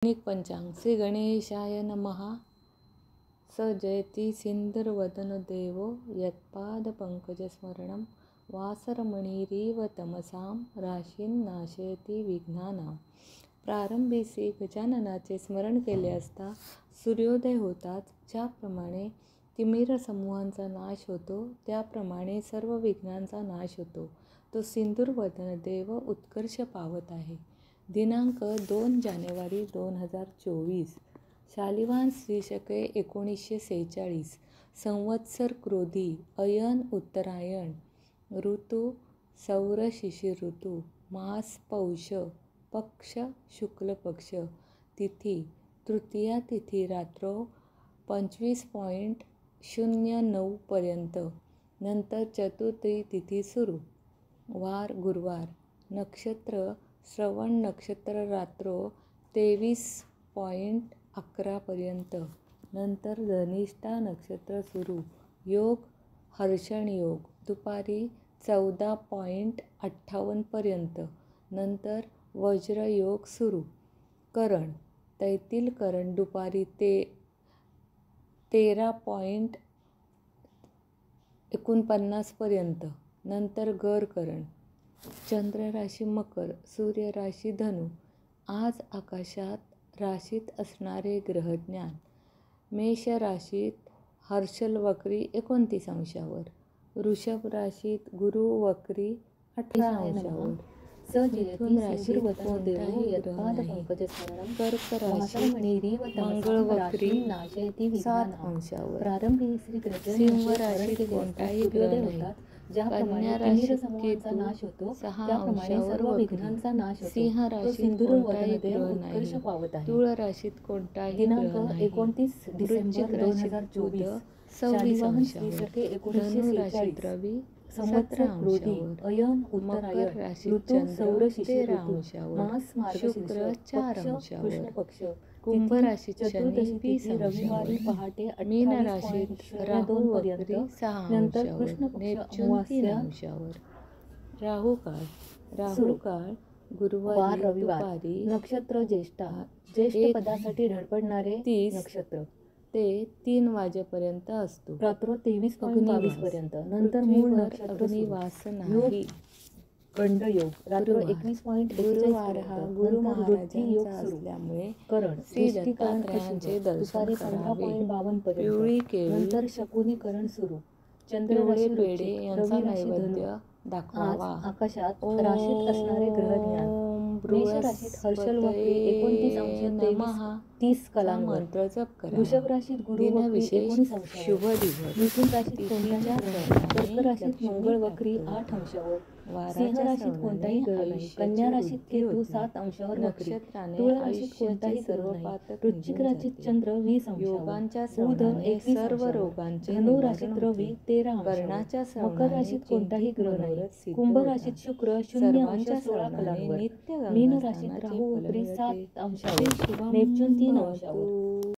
दैनिक पंचांग श्री गणेशाय नमः। स जयति सिंधुर्वदनो देवो यत्पादपङ्कजस्मरणं वासरमणिरिव तमसां राशीं नाशयति विघ्नानां। प्रारंभी श्री गजाननाचे स्मरण केले असता सूर्योदय होताच ज्याप्रमाणे तिमिर समूहांचा नाश होतो त्याप्रमाणे सर्व विघ्नांचा नाश होतो। तो सिंधुर्वदन देव उत्कर्ष पावत आहे। दिनांक 2 जानेवारी 2024 शालिवान श्री शके 1946 संवत्सर क्रोधी अयन उत्तरायण ऋतू सौर शिशिर ऋतू मास पौष पक्ष शुक्ल पक्ष तिथी तृतीया तिथी रात्र 25:09 पर्यंत नंतर चतुर्थी तिथी सुरू। वार गुरुवार नक्षत्र श्रवण नक्षत्र रात्र 23:11 पर्यंत नंतर धनिष्ठा नक्षत्र सुरू। योग हर्षण योग दुपारी 14:58 पर्यंत नंतर वज्र योग सुरू। करण तैतील करण दुपारी 13:49 पर्यंत नंतर गर करण। चंद्र राशी मकर सूर्य राशी धनु। आज आकाशात राशीत असणारे ग्रहज्ञान। मेष राशीत हर्षल वक्री 29 अंशावर, वृषभ राशीत गुरु वक्री 18 अंशावर, मिथुन राशीत कोणताही ग्रह नाही, कर्क राशीत मंगळ वक्री 7 अंशावर, सिंह राशीत कोणताही ग्रह नाही, कन्या राशीत केतू 6 अंशावर वक्री, सिंह राशीत कोणताही ग्रह नाही, तुळ राशीत कोणताही ग्रह नाही, वृश्चिक राशीत बुध 26 अंशावर, धनु राशीत रवी 17 अंशावर, मकर राशीत चंद्र 13 अंशावर, शुक्र 4 अंशावर, कुंभ राशीत शनी 20 अंशावर, मीन राशीत राहू वक्री 6 अंशावर, नेपच्यून 3 अंशावर। राहू काळ गुरुवारी दुपारी नक्षत्र ज्येष्ठा ज्येष्ठ पदासाठी धडपडणारे 30 नक्षत्र ते 3 वाजेपर्यंत असतो। रात्र 23:22 पर्यंत नंतर मूळ नक्षत्र अग्निवास नाही। गंड योग रात्र 21:41 गुरुवार हा गुरु वृद्धी योग महाराजांचा सुरू। असल्यामुळे करण श्री दत्तात्रयाचे दर्शन दुपारी करावे। 15:52 पिवळी पर्यंत केळी नंतर शकुनीकरण सुरू। चंद्र पिवळे राशी पेढे वृश्चिक, यांचा रवी राशी धनु। नैवेद्य दाखवावा। आज आकाशात राशीत असणारे ग्रहज्ञान। मेष राशीत हर्षल वक्री 29 अंश ते 30 कलांवर मंत्र जप करा। वृषभ राशीत गुरु वक्री दिनविशेष 19 अंशावर, शुभ दिवस। मिथुन राशीत कोणताही ग्रह नाही, कर्क राशीत लक्ष्मी मंगळ वक्री प्राप्त 8 अंशावर, सिंह वाराच्या राशीत कोणताही ग्रह नाही, आयुष्याची कन्या राशीत वृद्धी केतू होते। 7 अंशावर वक्री, नक्षत्राने तुळ राशीत आयुष्याचे कोणताही सर्व ग्रह नाही, पातक वृश्चिक निघून राशीत जाते। चंद्र 20 अंशावर, योगांच्या बुध श्रवणाने 21 सर्व अंशावर, रोगांचे धनु निवारण राशीत रवी होते। 13 अंशावर, कर्णाच्या मकर श्रवणाने राशीत कोणताही चिंतित ग्रह नाही, मनोरथ सिद्ध कुंभ होतात। राशीत शुक्र 0 अंश सर्वांच्या 16 श्रवणाने कलांवर, नित्य मीन गंगा राशीत स्नानाचे राहू फल वक्री मिळते। 7 अंशावर, श्री शुभम नेपच्यून 3 भवतु। अंशावर।